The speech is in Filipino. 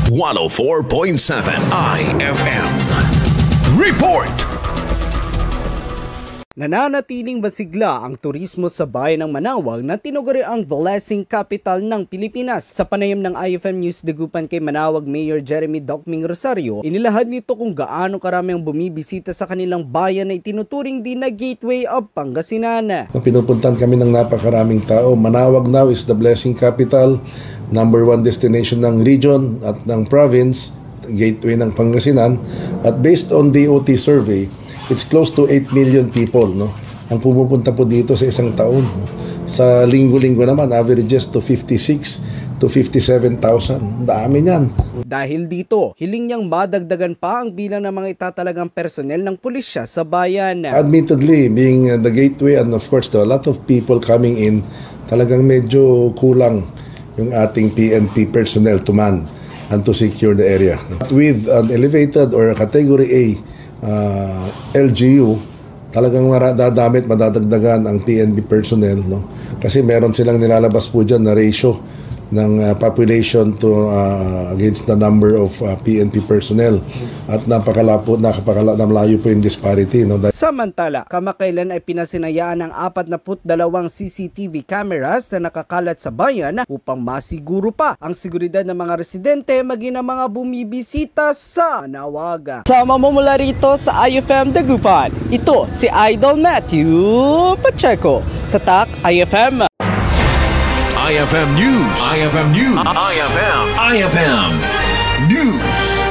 104.7 IFM. Report! Nananatiling masigla ang turismo sa bayan ng Manawag na tinuguri ang blessing capital ng Pilipinas. Sa panayam ng IFM News Dagupan kay Manawag Mayor Jeremy Docming Rosario, inilahad nito kung gaano karami ang bumibisita sa kanilang bayan na itinuturing din na gateway of Pangasinan. Pinupuntan kami ng napakaraming tao. Manawag now is the blessing capital, number 1 destination ng region at ng province, gateway ng Pangasinan. At based on DOT survey, it's close to 8 million people, no, ang pumupunta po dito sa isang taon. No? Sa linggo-linggo naman, averages to 56 to 57,000. Dami niyan. Dahil dito, hiling niyang madagdagan pa ang bilang ng mga itatalagang personnel ng pulisya sa bayan. Admittedly, being the gateway and of course, there are a lot of people coming in, talagang medyo kulang yung ating PNP personnel to man and to secure the area. With an elevated or a category A LGU, talagang madadagdagan ang PNP personnel, no? Kasi meron silang nilalabas po dyan na ratio ng population to against the number of PNP personnel at napakalayo po yung disparity, no? Samantala, kamakailan ay pinasinayaan ng 42 CCTV cameras na nakakalat sa bayan upang masiguro pa ang seguridad ng mga residente maging ang mga bumibisita sa Manawag. Sama mo mula rito sa IFM Dagupan, ito si Idol Matthew Pacheco, Tatak IFM. IFM News. IFM News. IFM News.